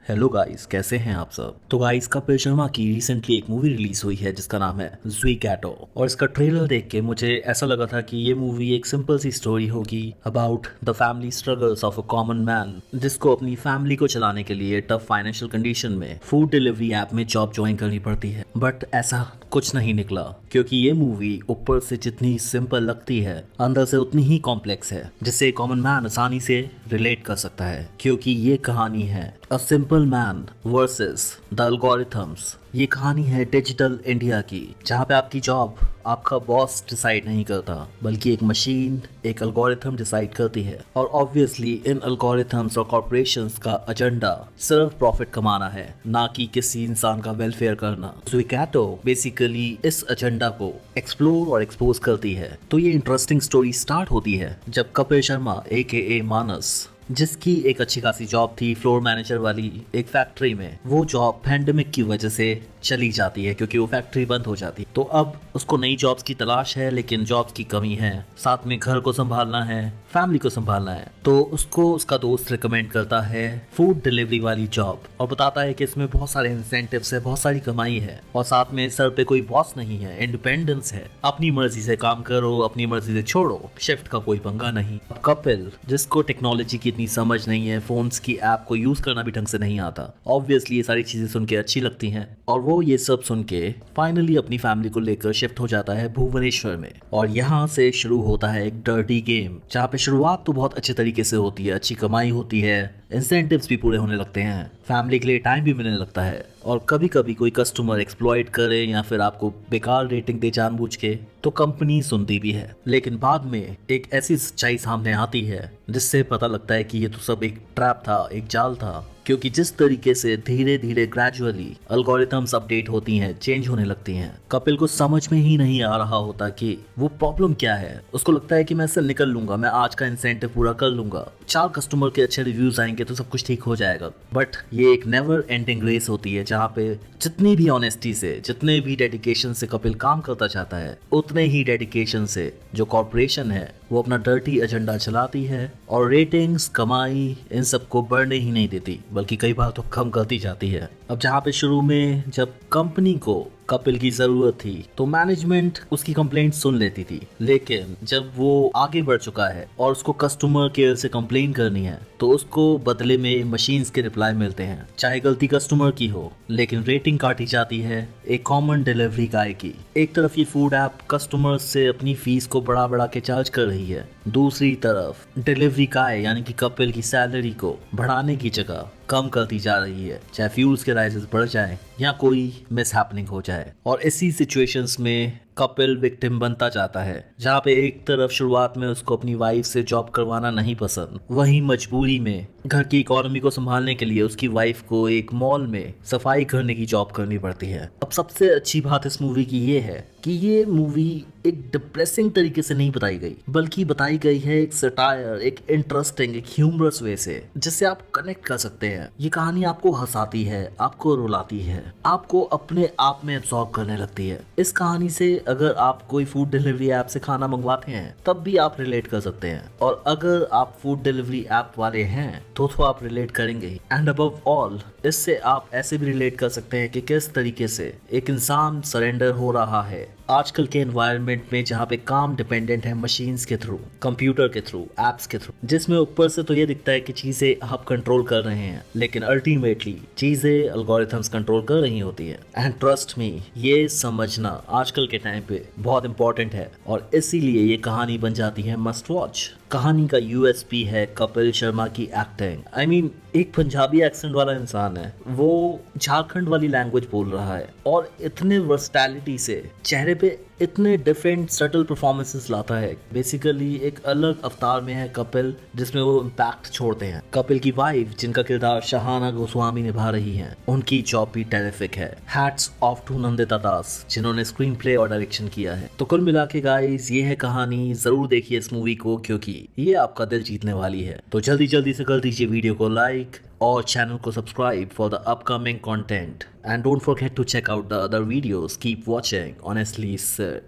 Hello guys, कैसे हैं आप सब। तो गाइस, कपिल शर्मा की रिसेंटली एक मूवी रिलीज हुई है जिसका नाम है ज़ुइगैटो। और इसका ट्रेलर देख के मुझे ऐसा लगा था कि ये मूवी एक सिंपल सी स्टोरी होगी about the family struggles of a common man, जिसको अपनी फैमिली को चलाने के लिए टफ फाइनेंशियल कंडीशन में फूड डिलीवरी ऐप में जॉब ज्वाइन करनी पड़ती है। बट ऐसा कुछ नहीं निकला, क्योंकि ये मूवी ऊपर से जितनी सिंपल लगती है अंदर से उतनी ही कॉम्प्लेक्स है, जिससे कॉमन मैन आसानी से रिलेट कर सकता है। क्योंकि ये कहानी है a simple man versus the algorithms. ये कहानी है डिजिटल इंडिया की, जहाँ पे आपकी जॉब आपका बॉस डिसाइड नहीं करता, बल्कि एक मशीन, एक एल्गोरिथम डिसाइड करती है। और ऑब्वियसली इन एल्गोरिथम्स और कॉर्पोरेशंस का एजेंडा सिर्फ प्रॉफिट कमाना है, ना कि किसी इंसान का वेलफेयर करना। ज़ुइगैटो बेसिकली इस एजेंडा को एक्सप्लोर और एक्सपोज करती है। तो ये इंटरेस्टिंग स्टोरी स्टार्ट होती है जब कपिल शर्मा AKA मानस, जिसकी एक अच्छी खासी जॉब थी फ्लोर मैनेजर वाली एक फैक्ट्री में, वो जॉब पैंडेमिक की वजह से चली जाती है क्योंकि वो फैक्ट्री बंद हो जाती है। तो अब उसको नई जॉब्स की तलाश है, लेकिन जॉब्स की कमी है, साथ में घर को संभालना है, फैमिली को संभालना है। तो उसको उसका दोस्त रिकमेंड करता है फूड डिलीवरी वाली जॉब और बताता है कि इसमें बहुत सारे इंसेंटिव्स है, बहुत सारी कमाई है, और साथ में सर पे कोई बॉस नहीं है, इंडिपेंडेंस है, अपनी मर्जी से काम करो, अपनी मर्जी से छोड़ो, शिफ्ट का कोई पंगा नहीं। अब कपिल, जिसको टेक्नोलॉजी की इतनी समझ नहीं है, फोन्स की ऐप को यूज करना भी ढंग से नहीं आता, ऑब्वियसली ये सारी चीजें सुन के अच्छी लगती हैं, और वो ये सब सुन के फाइनली अपनी फैमिली को लेकर शिफ्ट हो जाता है भुवनेश्वर में। और यहाँ से शुरू होता है एक डर्टी गेम, जहाँ पे शुरुआत तो बहुत अच्छे तरीके से होती है, अच्छी कमाई होती है, इंसेंटिव्स भी पूरे होने लगते हैं, फैमिली के लिए टाइम भी मिलने लगता है, और कभी कभी कोई कस्टमर एक्सप्लॉइट करे या फिर आपको बेकार रेटिंग दे जानबूझ के, तो कंपनी सुनती भी है। लेकिन बाद में एक ऐसी सच्चाई सामने आती है जिससे पता लगता है कि ये तो सब एक ट्रैप था, एक जाल था। क्योंकि जिस तरीके से धीरे धीरे ग्रेजुअली एल्गोरिथम्स अपडेट होती हैं, चेंज होने लगती हैं, कपिल को समझ में ही नहीं आ रहा होता कि वो प्रॉब्लम क्या है। उसको लगता है कि मैं इससे निकल लूंगा, मैं आज का इंसेंटिव पूरा कर लूंगा, 4 कस्टमर के अच्छे रिव्यूज आएंगे तो सब कुछ ठीक हो जाएगा। बट ये एक नेवर एंडिंग रेस होती है, जहाँ पे जितनी भी ऑनेस्टी से, जितने भी डेडिकेशन से कपिल काम करता चाहता है, उतने ही डेडिकेशन से जो कॉर्पोरेशन है वो अपना डर्टी एजेंडा चलाती है, और रेटिंग्स, कमाई, इन सबको बढ़ने ही नहीं देती, बल्कि कई बार तो कम करती जाती है। अब जहाँ पे शुरू में जब कंपनी को कपिल की जरूरत थी तो मैनेजमेंट उसकी कंप्लेंट सुन लेती थी, लेकिन जब वो आगे बढ़ चुका है और उसको कस्टमर केयर से कंप्लेन करनी है तो उसको बदले में मशीन्स के रिप्लाई मिलते हैं, चाहे गलती कस्टमर की हो, लेकिन रेटिंग काटी जाती है एक कॉमन डिलीवरी गाय की। एक तरफ ये फूड ऐप कस्टमर से अपनी फीस को बढ़ा बढ़ा के चार्ज कर रही है, दूसरी तरफ डिलीवरी गाय यानी कि कपिल की सैलरी को बढ़ाने की जगह कम करती जा रही है, चाहे फ्यूल्स के प्राइसेस बढ़ जाए या कोई मिस हैपनिंग हो जाए। और इसी सिचुएशंस में कपिल विक्टिम बनता जाता है, जहाँ पे एक तरफ शुरुआत में उसको अपनी वाइफ से जॉब करवाना नहीं पसंद, वहीं मजबूरी में घर की इकोनॉमी को संभालने के लिए उसकी वाइफ को एक मॉल में सफाई करने की जॉब करनी पड़ती है। अब सबसे अच्छी बात इस मूवी की ये है कि ये मूवी एक डिप्रेसिंग तरीके से नहीं बताई गई, बल्कि बताई गई है एक सटायर, एक इंटरेस्टिंग, एक ह्यूमरस वे से, जिससे आप कनेक्ट कर सकते हैं। ये कहानी आपको हंसाती है, आपको रुलाती है, आपको अपने आप में एब्सॉर्ब करने लगती है। इस कहानी से अगर आप कोई फूड डिलीवरी ऐप से खाना मंगवाते हैं तब भी आप रिलेट कर सकते हैं, और अगर आप फूड डिलीवरी ऐप वाले हैं तो आप रिलेट करेंगे ही। एंड अबव ऑल, इससे आप ऐसे भी रिलेट कर सकते हैं कि किस तरीके से एक इंसान सरेंडर हो रहा है आजकल के एनवायरनमेंट में, जहाँ पे काम डिपेंडेंट है मशीन्स के थ्रू, कंप्यूटर के थ्रू, एप्स के थ्रू, जिसमें ऊपर से तो ये दिखता है कि चीजें आप कंट्रोल कर रहे हैं, लेकिन अल्टीमेटली चीजें एल्गोरिथम्स कंट्रोल कर रही होती है। एंड ट्रस्ट मी, ये समझना आजकल के टाइम पे बहुत इंपॉर्टेंट है, और इसीलिए ये कहानी बन जाती है मस्ट वॉच। कहानी का USP है कपिल शर्मा की एक्टिंग। I mean, एक पंजाबी एक्सेंट वाला इंसान है, वो झारखंड वाली लैंग्वेज बोल रहा है, और इतने वर्सटैलिटी से चेहरे पे इतने डिफरेंट सटल परफॉर्मेंसेस लाता है। बेसिकली एक अलग अवतार में है कपिल, जिसमें वो इम्पैक्ट छोड़ते हैं। कपिल की वाइफ, जिनका किरदार शहाना गोस्वामी निभा रही हैं, उनकी जॉब भी टेरिफिक है। हैट्स ऑफ टू नंदिता दास, जिन्होंने स्क्रीन प्ले और डायरेक्शन किया है। तो कुल मिला के गाइस, ये है कहानी, जरूर देखिए इस मूवी को, क्योंकि ये आपका दिल जीतने वाली है। तो जल्दी जल्दी से कर दीजिए वीडियो को लाइक और चैनल को subscribe for the upcoming content, and don't forget to check out the other videos. Keep watching honestly sir.